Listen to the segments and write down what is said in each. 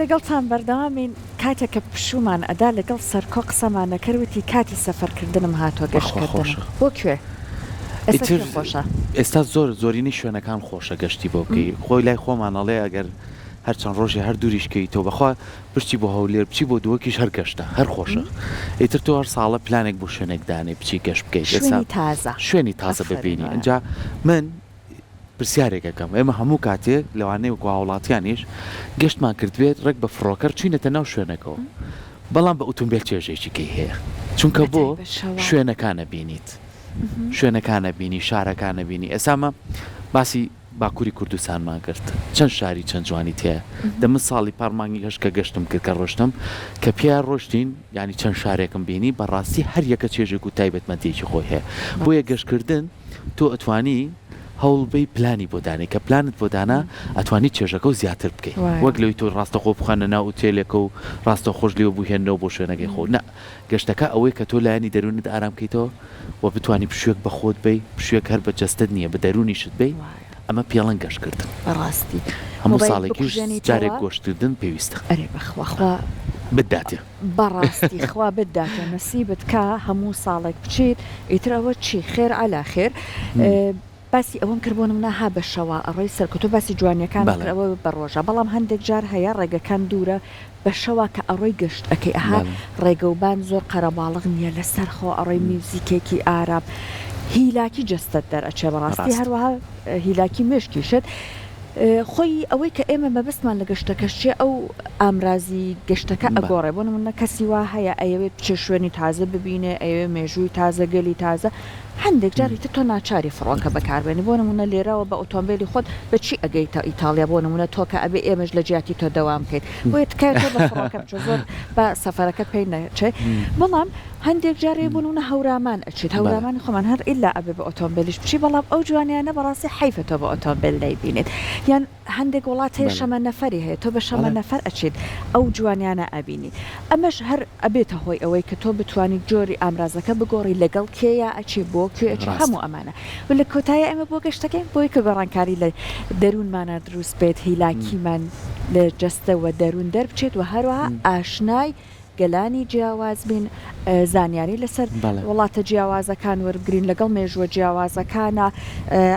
لەگەڵتان بەردەوامین کاتێککە پشومان ئەدا لەگەڵ سەرکۆ قسەمانە کەروتی کاتی سەفەرکردنم هاتووە گەشتکردن بۆ کوێ خۆشە ئێستا زۆرینی شوێنەکان خۆشە گەشتی بۆ بکەی خۆی لای خۆمانەڵێ ئەگەر هەرچەند ڕۆژی هەر دووریشکەیتەوە بەخوا پشتی بۆ هەولێر بچی بۆ دووەکیش هەر گەشتە هەر خۆشە ئیتر تۆ هەر ساڵە پلانێک بۆ شوێنێک دانێ بچی گەشت بکەیت شوێنی تازە ببینی ئەجا من پرسیارێکەکەم ئێمە هەموو کاتێک لەوانەیە گواوڵاتیانیش گەشتمان کردوێت ڕێک بە فڕۆکەر چوینەتە ناو شوێنەکەەوە بەڵام بە ئۆتۆمبیل چێژێکیکەی هەیە چونکە بۆ شوێنەکانە بینیت شوێنەکانە بینی شارەکانە بینی ئێسامە باسی باکووری کوردستانمان کرد چەند شاری چەند جوانی تەیە دەمن ساڵی پارمانگی هەشکە گەشتم کرد کە ڕۆشتم کە پێیان ڕۆشتین ینی چەند شارێکم بینی بەڕاستی هەر یەکە چێژێک و تایبەتمەندێکی خۆی هەیە بۆیە گەشتکردن تۆ ئەتوانی هەوڵبەی پلانی بۆ دانێ کە پلانت بۆ دانا ئەتوانی چێژەکە و زیاتر بکەیت وەک لەوی تۆ ڕاستە خۆ بخوانە ناو ئوتێلێکە و ڕاستە خۆش لێوە بهێنەوە بۆ شوێنەکەی خۆ نە گەشتەکە ئەوەی کە تۆ لایەنی دەرونت ئارام بکەیتەوە و بتانی پشوێک بە خۆت بی پشوێک هەر بە جەستت نییە بە دەرونیشت بی ئەمە پیاڵەن گەشتکردن ڕاستی هەموو ساڵێکی جارێک گۆشتکردن پێویستە ئەرێ بەخواخوا بداتێ بەڕاستی خوا بداتێ نەسیبت کە هەموو ساڵێک بچیت ئیترەوە چی خێر علا خێر باسی ئەوەم کردبوونم ناها بەشەوە ئەڕۆی سەرکەوتۆ باسی جوانیەکانەوە بە ڕۆژە بەڵام هەندێک جار هەیە ڕێگەکان دوورە بەشەوە کە ئەڕۆی گەشت ئەەکەی ئەها ڕێگەوبان زۆر قەرەباڵغ نییە لەسەر خۆ ئەڕۆی میوزیکێکی ئارام هیلاکی جەستت دەرئەچێ بەڕاستی هەروەها هیلاکی مشکیشت خۆی ئەوەی کە ئێمە مەبەستمان لە گەشتەکەشتێ ئەو ئامرازی گەشتەکە ئەگۆڕێ بۆ نمونە کەسی وا هەیە ئەیەوێت چێ شوێنی تازە ببینێ ئەوێ مێژووی تازە گەلی تازە هەندێک جاریتە تۆ ناچاری فڕۆکە بەکاربێنی بۆ نمونە لێرەوە بە ئۆتۆمبیلی خۆت بەچی ئەگەیتە ئیتالیا بۆ نمونە تۆکە ئەبێ ئێمەش لە جیاتی تۆ دەوام بکەیت بۆیە تکای تۆ بە فڕۆکە بچۆ زۆر بە سەفەرەکەت پێی نەچێت بەڵام هەندێک جارێ بوونە هەورامان ئەچێت هەورامانی خۆمان هەر ئیلا ئەبێ بە ئۆتۆمبیلیش بچی بەڵام ئەو جوانیانە بەڕاستی حیفە تۆ بە ئۆتۆمبیل دەیبینێت یان هەندێک وڵات هەیە شەمە نەفەری هەیە تۆ بە شەمە نەفەر ئەچێت ئەو جوانیانە ئەبینی ئەمەش هەر ئەبێتە هۆی ئەوەی کە تۆ بتوانیت جۆری ئامرازەکە بگۆڕی لەگەڵ کێیە ئەچێ بۆ کوێ هەموو ئەمانە و لە کۆتایە ئەمە بۆ گەشتەکەی بۆی کە گەڕانکاری لە دەروونمانە دروست بێت هیلاکیمان لە جەستەوە دەروون دەربچێت و هەروەها ئاشنای گەلانی جیاواز بین زانیاری لەسەر وڵاتە جیاوازەکان وەربگرین لەگەڵ مێژوە جیاوازەکانە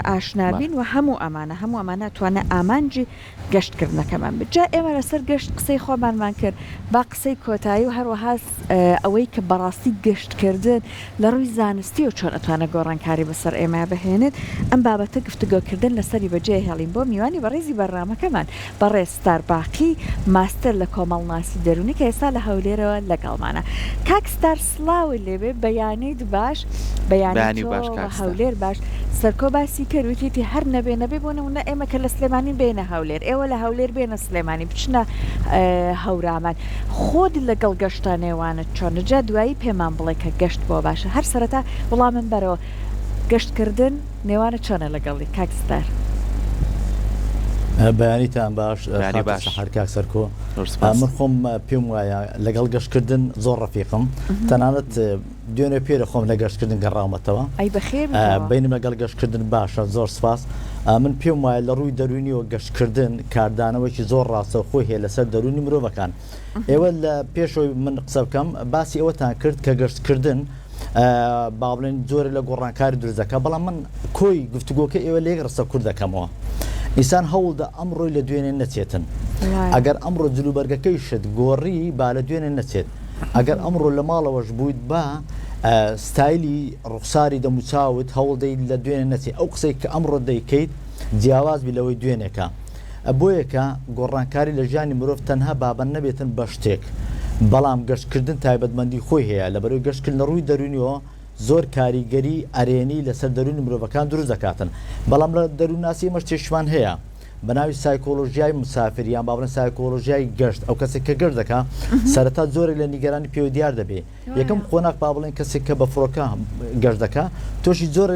ئاشنابین و هەموو ئەمانە توانە ئامانجی گەشتکردنەکەمان بجا ئێمە لەسەر گەشت قسەی خۆمانمان کرد با قسەی کۆتایی و هەروەها ئەوەی کە بەڕاستی گەشتکردن لە ڕووی زانستی و چۆن ئەتوانە گۆڕانکاری بەسەر ئێمە بهێنێت ئەم بابەتە گفتوگۆکردن لەسەری بەجێ هێڵین بۆ میوانی بەڕێزی بەرنامەکەمان بەڕێز ستارباقی ماستەر لە کۆمەڵناسی دەرونی کە ئێستا لە هەولێرەوە لەگەڵمانە کاکستار سلااوی لێبێ بەیانیت باش بەیانی باش هەولێر باش سەرکۆ باسی کەروتیتی هەر نەبێ بۆ نمونە ئێمە کە لە سلێمانی بێنە هەولێر ئێوە لە هەولێر بێنە سلێمانی بچنە هەورامان خۆت لەگەڵ گەشتە نێوانت چۆنە جا دوایی پێمان بڵێ کە گەشت بۆ باشە هەر سەرەتا وڵامم بەرەوە گەشتکردن نێوانە چۆنە لەگەڵی کاکستار بەیانیتان باش هەر کاک سەرکۆ من خۆم پێم وایە لەگەڵ گەشتکردن زۆر ڕەفیقم تەنانەت دوێنێ پێرە خۆم لە گەشتکردن گەڕاومەتەوە بینم لەگەڵ گەشتکردن باشە زۆر سپاس من پێم وایە لە ڕووی دەرونیەوە گەشتکردن کاردانەوەکی زۆر ڕاستە خۆی هەیە لەسەر دەرونی مرۆڤەکان ئێوە لە پێشەوەی من قسە بکەم باسی ئەوەتان کرد کە گەشتکردن با بڵێن زۆر لە گۆڕانکاری دروستەکە بەڵام من کۆی گفتوگۆکە ئێوە لێک ڕستە کوور دەکەمەوە ئینسان هەوڵدا ئەمڕۆی لە دوێنێ نەچێتن ئەگەر ئەمڕۆ جلوبەرگەکەی شت گۆڕی با لە دوێنێ نەچێت ئەگەر ئەمڕۆ لە ماڵەوەش بوویت با ستایلی ڕوخساری دەموچاوت هەوڵدەی لە دوێنێ نەچێت ئەو قسەی کە ئەمڕۆ دەیکەیت جیاوازبی لەوەی دوێنێکە بۆیەکە گۆڕانکاری لە ژیانی مرۆڤ تەنها بابەت نەبێتن بە شتێک بەڵام گەشتکردن تایبەتمەندی خۆی هەیە لەبەرەوەی گەشتکردن لە ڕووی دەرونیەوە زۆر کاریگەری ئەرێنی لەسەر دەرونی مرۆڤەکان دروست دەکاتن بەڵام لە دەروونناسی ئێمەش تێشمان هەیە بەناوی سایکۆلۆژیای مسافریان با بڵێن سایکۆلۆژیای گەشت ئەو کەسێک کە گەشت دەکات سەرەتا زۆرێک لە نیگەرانی پێوە دیار دەبێت یەکەم خۆناک با بڵێن کەسێک کە بە فڕۆکە گەشت دەکات تۆشی زۆر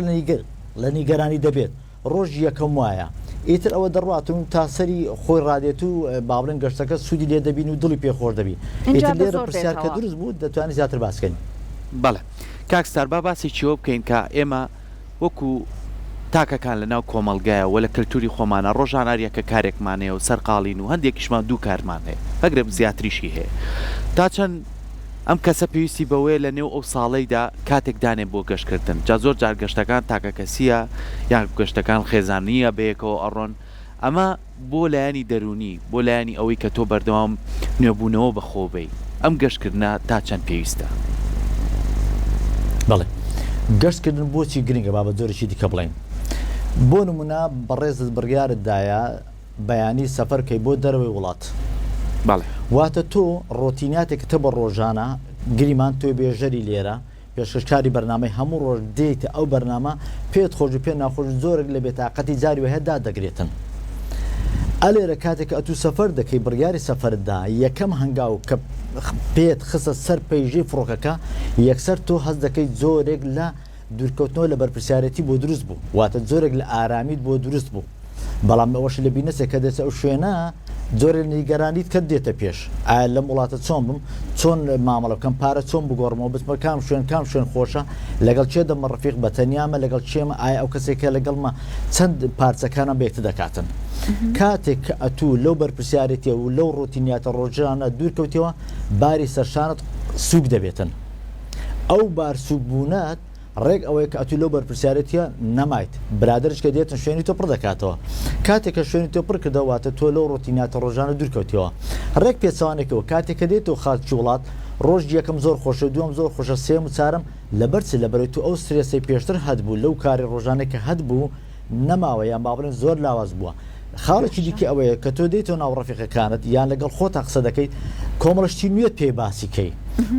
لە نیگەرانی دەبێت ڕۆژی یەکەم وایە ئیتر ئەوە دەڕاتون تا سەری خۆی ڕادێت و با بڵێن گەشتەکە سوودی لێ دەبین و دڵی پێخۆش دەبی ئیتر لێرە پرسیار کە دروست بوو دەتوانێت زیاتر باسکەین بەڵێ کاکستار با باسی چیوە بکەین کە ئێمە وەکو تاکەکان لە ناو کۆمەڵگایە وە لە کەلتوری خۆمانە ڕۆژاناریەکە کارێکمانەیە و سەرقاڵین و هەندێکیشمان دوو کارمان هەیە ئەگرێ زیاتریشی هەیە تا چەند ئەم کەسە پێویستی بەوەیە لە نێو ئەو ساڵەیدا کاتێک دانێ بۆ گەشتکردن جا زۆر جار گەشتەکان تاکە کەسیە یان گەشتەکان خێزانیە بەیەکەوە ئەڕۆن ئەمە بۆ لایەنی دەرونی بۆ لایەنی ئەوەی کە تۆ بەردەوام نوێبوونەوە بەخۆبەی ئەم گەشتکردە تا چەند پێویستە بەڵێ گەشتکردن بۆچی گرنگە بابەت زۆرێکی دیکە بڵێن بۆ نمونە بەڕێزت بڕیارتدایە بەیانی سەفەرکەی بۆ دەرەوەی وڵات واتە تۆ ڕۆتیناتێکتە بە ڕۆژانە گریمان تۆ بێژەری لێرە پێشکەشکاری بەرنامەی هەموو ڕۆژ دێتە ئەو بەرنامە پێت خۆش و پێ ناخۆش زۆرێک لە بێتاقەتی جاری وهەیەدا دەگرێتن ئەلێرە کاتێک ئەتو سەفەر دەکەی بڕیاری سەفەردا یەکەم هەنگاو کە پێت خسە سەر پەیژەی فڕۆکەکە یەکسەر تۆ هەست دەکەی زۆرێک لە دوورکەوتنەوە لە بەرپرسیارەتی بۆ دروست بوو واتە زۆرێک لە ئارامیت بۆ دروست بوو بەڵام ئەوەش لە بینەسێک کە دەچێت ئەو شوێنە زۆر نیگەرانیت کە دێتە پێش ئایا لەم وڵاتە چۆن بم چۆن مامەڵە بکەم پارە چۆن بگۆڕمەوە بچمە کام شوێن خۆشە لەگەڵ چێ دەمە ڕەفیق بە تەنیامە لەگەڵ چێمە ئایا ئەو کەسێکە لەگەڵمە چەند پارچەکانە بێکتە دەکاتن کاتێک کە ئەتوو لەو بەرپرسیارەتیە و لەو ڕۆتینیاتە ڕۆژانە دوورکەوتەوە باری سەرشانت سوک دەبێتن ئەو بار سوکبوونات ڕێک ئەوەیە کە ئەتوو لەو بەرپرسیارەتیە نەمایت برادرش کە دێتن شوێنی تۆ پڕ دەکاتەوە کاتێک کە شوێنی تۆ پڕ کردەواتە تۆ لەو ڕۆتینیاتە ڕۆژانە دوورکەوتەوە ڕێک پێچوانێکەوە کاتێک کە دێتەوە خاچی وڵات ڕۆژ یەکەم زۆر خۆشە دووەم زۆر خۆشە سێم و چارەم لەبەرچ لەبەرەوەی تو ئەو سترێسی پێشتر هەتبوو لەو کاری ڕۆژانێک کە هەتبوو نەماوە یان با بڵێن زۆر لاواز بووە خاڵێکی دیکە ئەوەیە کە تۆ دێتەوە ناو ڕەفیقەکانت یان لەگەڵ خۆتا قسە دەکەیت کۆمەڵشتی نوێت پێ باسیکەی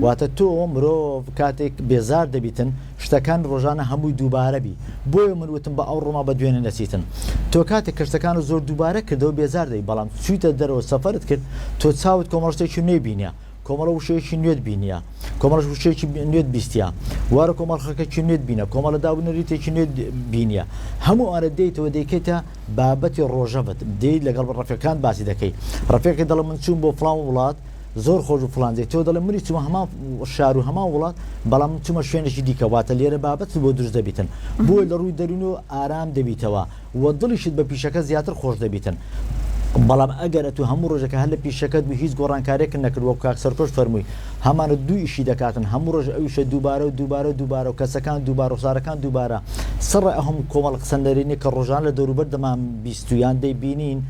واتە تۆ مرۆڤ کاتێک بێزار دەبیتن شتەکان ڕۆژانە هەمووی دووبارە بی بۆیە من وتم بە ئەو ڕۆما بە دوێنێ نەچیتن تۆ کاتێک کەشتەکان و زۆر دووبارە کردەوە بێزار دەی بەڵام چوویتە دەرەوە سەفەرت کرد تۆ چاوت کۆمەڵشتێکی نوێبینە کۆمەڵە وشەیەکی نوێت بینیە کۆمەڵش وشەیەکی نوێت بیستە وارە کۆمەڵخەکەی نوێت بینە کۆمەڵە دابنەریتێکی نوێت بینیە هەموو ئارە دەیتەوە دەیکەیتە بابەتی ڕۆژەبت دەیت لەگەڵ ڕەفیقەکان باسی دەکەی ڕەفیقی دەڵێ من چوون بۆ فڵان وڵات زۆر خۆش و فڵانجێت تۆ دەڵێ منی چوومە هەمان شار و هەمان وڵات بەڵام چوومە شوێنێکی دیکە واتە لێرە بابەت بۆ دروست دەبیتن بۆی لە ڕووی دەرون و ئارام دەبیتەوە وە دڵیشت بە پیشەکە زیاتر خۆش دەبیتن بەڵام ئەگەر تو هەموو ڕۆژەکە هەر لە پیشەکەت بوو هیچ گۆڕانکارێک نەکردووە و کاک سەرکۆش فەرمووی هەمانە دوو ئیشی دەکاتن هەموو ڕۆژ ئەویشە دووبارە و کەسەکان دووبارە و سارەکان دووبارە سڕە ئەهم کۆمەڵ قسەندەرینی کە ڕۆژان لە دەوروبەر دەمان بیستویان دەیبینین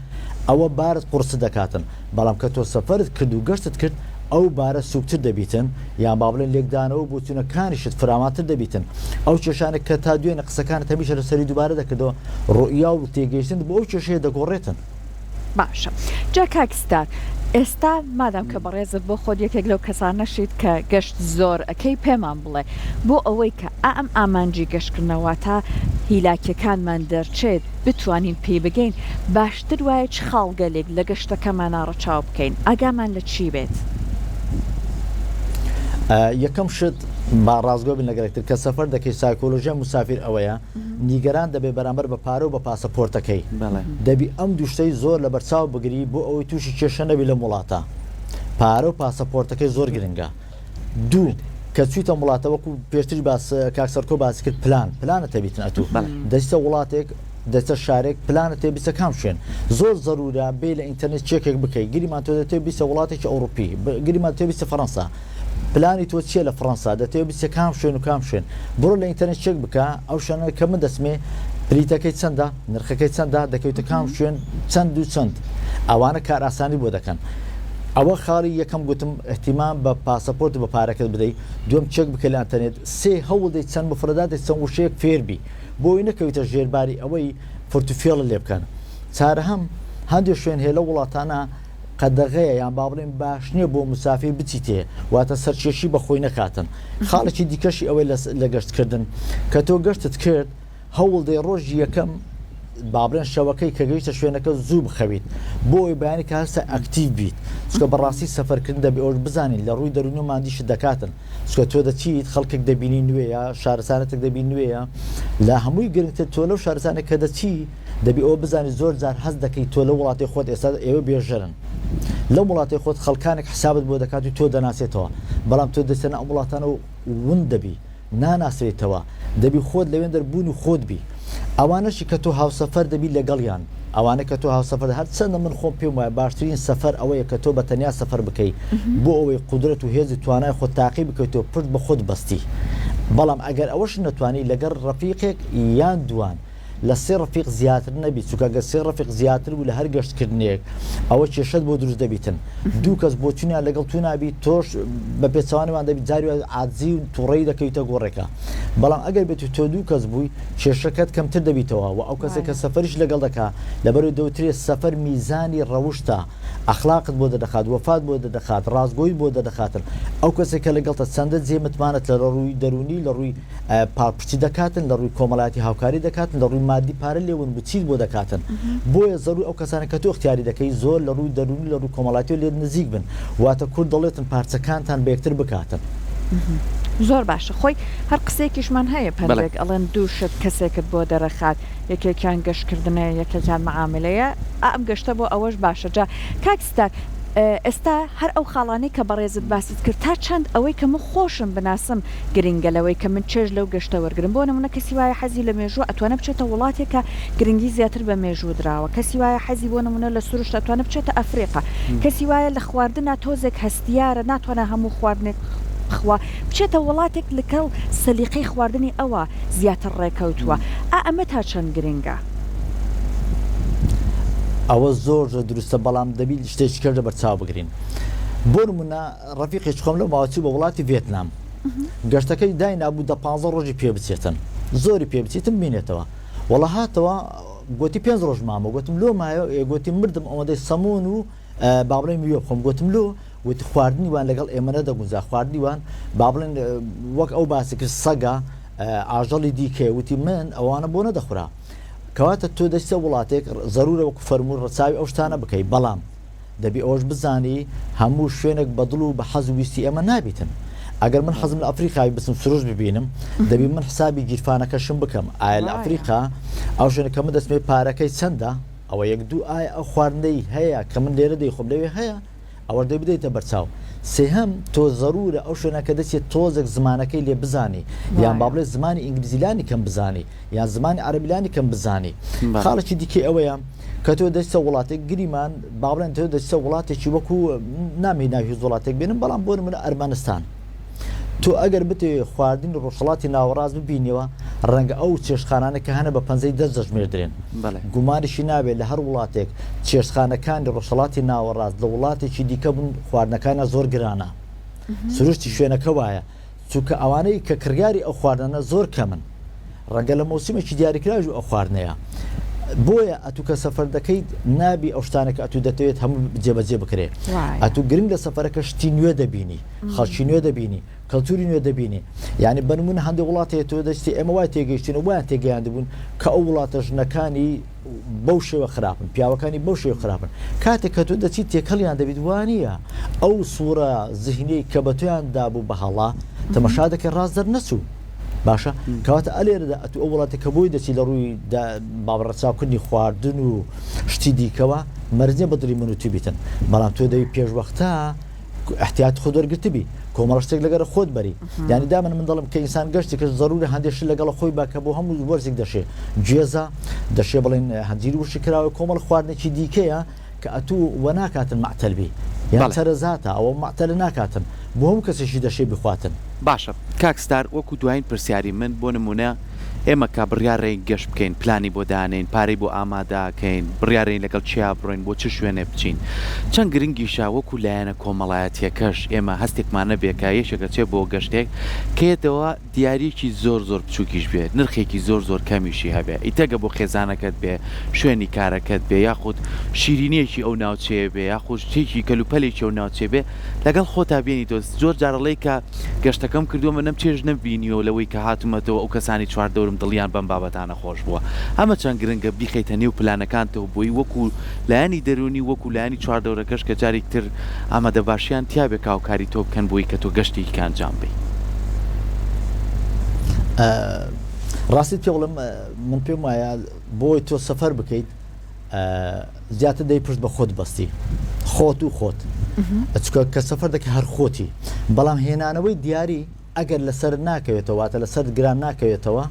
ئەوە بارت قورس دەکاتن بەڵام کە تۆ سەفەرت کرد و گەشتت کرد ئەو بارە سوکتر دەبیتن یان با بڵێن لێکدانەوە بۆ چوونەکانیشت فراماتر دەبیتن ئەو کێشانێک کە تا دوێنە قسەکانت هەمیشە لە سەری دووبارە دەکردەوە ڕۆیا و تێگەیشتن بۆ ئەو کێشەیە دەگۆڕێتن باشە جا کاکستان ئێستا مادام کە بەڕێزت بۆ خۆت یەکێک لەو کەسان نەشیت کە گەشت زۆر ئەەکەی پێمان بڵێ بۆ ئەوەی کە ئەم ئامانجی گەشتکردنەوە تا هیلاکیەکانمان دەرچێت بتوانین پێی بگەین باشتر وایە چ خاڵگەلێک لە گەشتەکەمان ناڕەچاو بکەین ئاگامان لە چی بێت یەکەم شت با ڕازگۆ بن لەگەڵێکتر کە سەفەر دەکەی سایکۆلۆژیە مسافر ئەوەیە نیگەران دەبێ بەرامبەر بە پارە و بە پاسەپۆرتەکەی دەبی ئەم دوشتەی زۆر لە بەرچاو بگری بۆ ئەوەی تووشی کێشە نەبی لە وڵاتە پارە و پاسەپۆرتەکەی زۆر گرنگە دوو کە چویتە وڵاتە وەکو پێشتر باس کاک سەرکۆ باسی کرد پلانە تەبیتن ئەتوو دەچیتە وڵاتێک دەچە شارێک پلانە تێبیستە کام شوێن زۆر زەرورە بێ لە ئینتەرنێت چێکێک بکەیت گریمان تۆ دەتێ بیستە وڵاتێکی ئەوروپی گریمان تێبیستە فەڕەنسا پلانی تۆ چیە لە فڕەنسا دەتێت بیستە کام شوێن و کام شوێن بڕۆ لە ئینتەرنێت چێک بکە ئەو شوێنە کە من دەسمێ پلیتەکەی چەندە نرخەکەی چەندە دەکەوتە کام شوێن چەند و چەند ئەوانە کار ئاسانی بۆ دەکەن ئەوە خاڵی یەکەم گوتم احتیمام بە پاسەپۆرت بە پارەکەت بدەیت دوم چێک بکە لە ئینتەرنێت سێ هەوڵ دەیت چەند مفردات چەند وشەیەک فێربی بۆی نەکەویتە ژێرباری ئەوەی فۆرتوفێڵە لێ بکەن چارە هەندێک شوێن هێلە وڵاتانە قەدەغەیە یان با بڵێن باش نییە بۆ مسافر بچیتێ واتە سەرچێشی بە خۆی نەکاتن خاڵێکی دیکەشی ئەوەی لە گەشتکردن کە تۆ گەشتت کرد هەوڵ دەی ڕۆژی یەکەم بابرێن شەوەکەی کە گەیشتە شوێنەکە زوو بخەویت بۆ ئەوی بەیانی کە هەستە ئەکتیڤ بیت چکە بەڕاستی سەفەرکردن دەبێ ئەوش بزانین لە ڕووی دەرونی و مادیشت دەکاتن چکە تۆ دەچیت خەڵکێک دەبینی نوێیە شارستانێک دەبین نوێیە لە هەمووی گرنگتر تۆ لەو شارستانێک کە دەچی دەبی ئەوە بزانانی زۆر جار هەست دەکەیت تۆ لە وڵاتی خۆت ئێستا ئێوە بێژەرن لەو وڵاتی خۆت خەڵکانێک حسابت بۆ دەکات و تۆ دەناسێتەوە بەڵام تۆ دەچێنە ئەم وڵاتانە و ون دەبی ناناسرێتەوە دەبی خۆت لەوێن دەربوون و خۆت بی ئەوانەشی کە تۆ هاوسەفەر دەبی لەگەڵیان ئەوانە کە تۆ هاوسەفەر هەر چەندە من خۆم پێم وایە باشترین سەفەر ئەوەیە کە تۆ بە تەنیا سەفەر بکەیت بۆ ئەوەی قودرەت و هێزی توانای خۆت تاقی بکەیتەوە پشت بە خۆت بەستی بەڵام ئەگەر ئەوەش نەتوانی لەگەڵ ڕەفیقێک یان دوان لە سێ ڕەفیق زیاتر نەبی چونکە گە سێ ڕەفیق زیاتر بوو لە هەر گەشتکردنێک ئەوە کێشەت بۆ دروست دەبیتن دوو کەس بۆ چونیان لەگەڵ تو نابی تۆش بە پێچەوانیوان دەبیت جاری عاجزی و تووڕێی دەکەویتە گۆڕێکە بەڵام ئەگەر بێت تۆ دوو کەس بووی کێشەکەت کەمتر دەبیتەوە و ئەو کەسێک کە سەفەریش لەگەڵ دەکا لەبەرەوەی دەوترێت سەفەر میزانی ڕەوشتە ئەخلاقت بۆ دەدەخات وەفات بۆ دەدەخات ڕازگۆی بۆ دەدەخاتن ئەو کەسێک کە لەگەڵتە چەندە جێمتمانت لە ڕووی دەرونی لە ڕووی پاپچی دەکاتن لە ڕووی کۆمەڵاتی هاوکاری دەکاتن لە ڕووی مادی پارە لێون بچیت بۆ دەکاتن بۆیە زەروی ئەو کەسانە کە تۆ اختیاری دەکەی زۆر لە ڕووی دەرونی لە ڕووی کۆمەڵاتی و لێ نزیک بن واتە کورد دەڵێتن پارچەکانتان بە یەکتر بکاتن زۆر باشە خۆی هەر قسێکیشمان هەیە پەرێک ئەڵێن دوو شت کەسێکت بۆ دەرەخات یەکێکیان گەشتکردنەیە یەکێکیان معاملەیە ئەم گەشتە بۆ ئەوەش باشە جا کاکستار ئێستا هەر ئەو خاڵانەی کە بەڕێزت باست کرد تا چەند ئەوەی کە من خۆشم بناسم گرنگە لەوەی کە من چێژ لەو گەشتە وەرگرم بۆ نمونە کەسی وایە حەزی لە مێژوو ئەتوانە بچێتە وڵاتێکە گرنگی زیاتر بە مێژوو درراوە کەسی وایە حەزی بۆ نمونە لە سروشت ئەتوانە بچێتە ئەفریقا کەسی وایە لە خواردنە تۆزێک هەستیارە ناتوانە هەموو خواردنێک خوا بچێتە وڵاتێک لەگەڵ سەلیقەی خواردنی ئەوە زیاتر ڕێکەوتووە ئەمە تا چەند گرنگە ئەوە زۆر دروستە بەڵام دەبی شتێکی کردە بەرچاو بگرین بۆ نمونە ڕەفیقێک خۆم لەو ماوەچوو بە وڵاتی ڤێتنام گەشتەکەی دای نابوو 15 ڕۆژی پێ بچێتن زۆری پێ بچێتم بینێتەوە وەڵا هاتەوە گوتی 5 ڕۆژ مامە گوتم لۆ مایە گوتی مردم ئەوەندەی سەمون و بابڵێن میوە بخۆم گوتم لۆ وتی خواردنی وان لەگەڵ ئێمەە دەگونجا خواردنی وان با بڵێن وەک ئەو باسی کرد سەگە ئاژەڵی دیکێ وتی من ئەوانە بۆ نەدەخورا کەواتە تۆ دەستە وڵاتێک زەرورە وەکو فەرموو ڕەچاوی ئەو شتانە بکەی بەڵام دەبی ئەوش بزانی هەموو شوێنێک بەدڵ و بە حەز ویستی ئەمە نابیتن ئەگەر من حەزم لە ئەفریقای بچم سروش ببینم دەبی من حسابی گیرفانەکەشم بکەم ئایا لە ئەفریقا ئەو شوێنەکە من دەستمێ پارەکەی چەندە ئەوە یەک دوو ئایا ئەو خواردنەی هەیە کە من لێرە دەیخۆم لەوێ هەیە ئەوە دەی بدەیتە بەرچاو سێهەم تۆ زەرورە ئەو شوێنەکە دەچێت تۆزێک زمانەکەی لێ بزانی یان با بڵێ زمانی ئینگلیزیلانی کەم بزانی یان زمانی عەرەبیلانی کەم بزانی خاڵێکی دیکەی ئەوەیە کە تۆ دەچتە وڵاتێک گریمان با بڵێن تۆ دەچتە وڵاتێکی وەکو نامی ناوی هیچ وڵاتێک بێنم بەڵام بۆ نمونە ئەرمەنستان تۆ ئەگەر بتێ خواردنی ڕۆژهەڵاتی ناوەڕاست ببینیەوە ڕەنگە ئەو چێشتخانانە کە هەنە بە 50 دەژمێردرێن گومانیشی نابێت لە هەر وڵاتێک چێشتخانەکانی ڕۆژهەڵاتی ناوەڕاست لە وڵاتێکی دیکە بوون خواردنەکانە زۆر گرانە سروشتی شوێنەکە وایە چونکە ئەوانەی کە کڕیاری ئەو خواردنە زۆر کەمن ڕەنگە لە مۆسیمێکی دیاریکراژ و ئەو خواردنەیە بۆیە ئەتو کە سەفەر دەکەیت نابی ئەو شتانێکە ئەتو دەتەوێت هەموو جێبەجێ بکرێت ئەتو گرنگ لە سەفەرەکە شتی نوێ دەبینی خەڵکی نوێ دەبینی کەلتوری نوێ دەبینی یعنی بنمونە هەندێک وڵاتەیە تۆ دەستی ئێمە وای تێگەیشتین و وایان تێگەیاندبوون کە ئەو وڵاتە ژنەکانی بەو شێوە خراپن پیاوەکانی بەو شێوە خراپن کاتێک کە تۆ دەچیت تێکەڵیان دەبیت وانە ئەو سوورە زیهنی کە بە تۆیان دابوو بە هەڵا تەمەشا دەکەی ڕاست دەرنەچوو باشە کەواتە ئەلێرەدا ئەتو ئەو وڵاتێکە بۆی دەچی لە ڕووی بابڕەچاوکردنی خواردن و شتی دیکەوە مەرجێ بەدڵی من و تو بیتن بەڵام تۆ دەوی پێشوەختە احتیاط خۆ دەرگرتبی کۆمەڵ شتێک لەگەڵ خۆت بەری یعنی دا من دەڵم کە ئینسان گەشتی کە زەرورە هەندێک لەگەڵ خۆی باکە بۆ هەموو وەرزێک دەشێ گوێزە دەشێ بڵێن هەنجیری وشی کراوە کۆمەڵ خواردنێکی دیکەیە کە ئەتوو وە ناکاتن مەعتەلبی یان سەرەزاتە ئەوە مەعتەلە ناکاتن بۆ هەموو کەسێکی دەشێ بخواتن باشە کاکستار وەکو دوایین پرسیاری من بۆ نمونە ئێمە کا بڕیارڕێی گەشت بکەین پلانی بۆ دانین پارەی بۆ ئامادەکەین بڕیارڕێین لەگەڵ چیا بڕۆین بۆ چه شوێنێ بچین چەند گرنگیشا وەکو لایەنە کۆمەڵایەتیەکەش ئێمە هەستێکمانە بێکە یەشێکە چێ بۆ گەشتێک کێتەوە دیارێکی زۆر بچووکیش بێت نرخێکی زۆر کەمیشی هەبێ ئیتەگە بۆ خێزانەکەت بێ شوێنی کارەکەت بێ یاخود شیرینیەکی ئەو ناوچێ بێ یاخود شتێکی کەلوپەلێکی ئەو ناوچێ بێ لەگەڵ خۆتا بێنی تۆ زۆر جارەڵی کە گەشتەکەم کردووە منم چێژ نەبینیەوە لەوەی کە هاتومەتەوە ئەو کەسانی چواردەورم دڵیان بەم بابەتانە خۆش بووە ئەمە چەند گرنگە بیخەیتە نێو پلانەکانتەوە بۆی وەکو لایانی دەرونی وەکو لایانی چواردەورەکەش کە جارێک تر ئامادە باشیان تیابێک کاوکاری تۆ بکەن بۆی کە تۆ گەشتێکی ئەنجام بی ڕاستی پێ بڵم من پێم وایە بۆی تۆ سەفەر بکەیت زیاتر دەی پشت بە خۆت بەستی خۆت و خۆت چکە کە سەفەر دەکە هەر خۆتی بەڵام هێنانەوەی دیاری ئەگەر لەسەر ناکەوێتەوە واتە لەسەر گران ناکەوێتەوە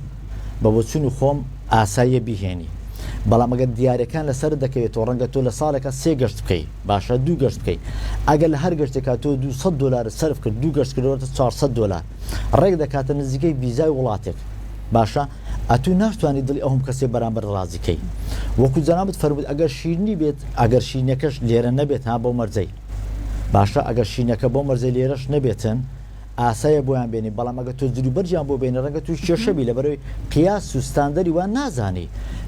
بە بۆچون و خۆم ئاساییە بیهێنی بەڵام ئەگەر دیارەکان لەسەر دەکەوێت و ڕەنگە تۆ لە ساڵێکە 3 گەشت بکەیت باشە 2 گەشت بکەیت ئەگەر لە هەر گەشتێکا تۆ $200 سەرف کرد 2 گەشت کردوەتە $400 ڕێک دەکاتە نزیکەی ویزای وڵاتێک باشە ئەتو ناتوانانی دڵی ئەوم کەسێ بەرامبەر ڕازیکەی وەکو جەنابەت فەرمووت ئەگەر شیرنی بێت ئەگەر شینەکەش لێرە نەبێت ها بۆ مەرجەی باشە ئەگەر شینەکە بۆ مەرجەی لێرەش نەبێتن ئاسایە بۆیان بێنی بەڵام ئەگە تۆ جلو بەرجیان بۆ بێنە ڕەنگە توی کێشەبی لە بەرەوەی قیاس و ستاندەری وان نازانی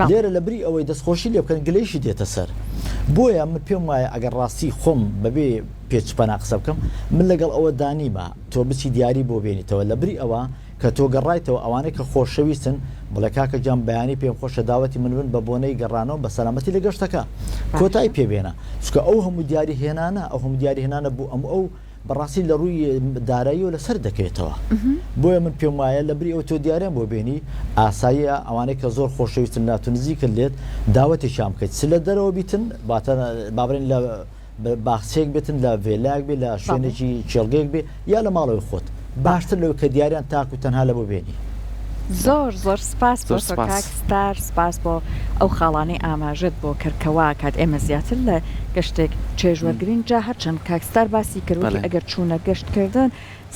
لێرە لە بری ئەوەی دەستخۆشی لێ بکەن گلەیشی دێتە سەر بۆیە من پێم وایە ئەگەر ڕاستی خۆم بەبێ پێچپەنا قسە بکەم من لەگەڵ ئەوە دانیمە تۆ بچی دیاری بۆ بێنیتەوە لە بری ئەوە کە تۆ گەڕایتەوە ئەوانەی کە خۆشەویستن بڵێ کاکە جام بەیانی پێم خۆشە داوەتی من بن بە بۆنەی گەڕانەوە بە سەلامەتی لە گەشتەکە کۆتایی پێبێنە چکە ئەو هەموو دیاری هێنانە ئەو هەموو دیاری هێنانە بوو ئەو بەڕاستی لە ڕووی دارایی و لەسەر دەکەوێتەوە بۆیە من پێم وایە لە بری ئەو تۆ دیارێن بۆ بێنی ئاساییە ئەوانەی کە زۆر خۆشەویستن ناتونزیکرد لێت داوەتێکیان بکەیت س لە دەرەوە بیتن بابرێن لە باخچێک بێتن لە ڤێلاک بێ لە شوێنێکی چێڵگەیەک بێ یا لە ماڵەوەی خۆت باشتر لەوە کە دیاریان تاک و تەنها لە بۆ بێنی زۆر سپاس بۆ کاکستار سپاس بۆ ئەو خاڵانەی ئاماژت بۆ کردکەوە کات ئێمە زیاتر لە گەشتێک چێژوەرگرین جا هەرچەند کاکستار باسی کردوتی ئەگەر چوونە گەشتکردن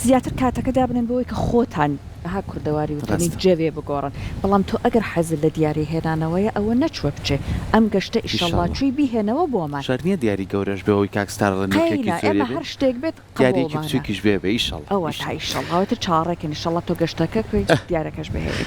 زیاتر کاتەکە دابنێن بۆی کە خۆتان ها کوردەواری وتنی جێوێ بگۆڕن بەڵام تۆ ئەگەر حەزت لە دیاری هێنانەوەیە ئەوە نەچوە بچێ ئەم گەشتە ئیشەڵڵا چووی بیهێنەوە بۆمان شەرنیە دیاری گەورەش بەوەی کاکستار ئێمە هەر شتێک بێت دیارێکی بچووکیش بێ ئیشەڵڵا ئەوە تا ئیشەڵڵاوەتە چاڕێکن ئیشەڵڵا تۆ گەشتەکە کوێ دیارەکەش بهێنی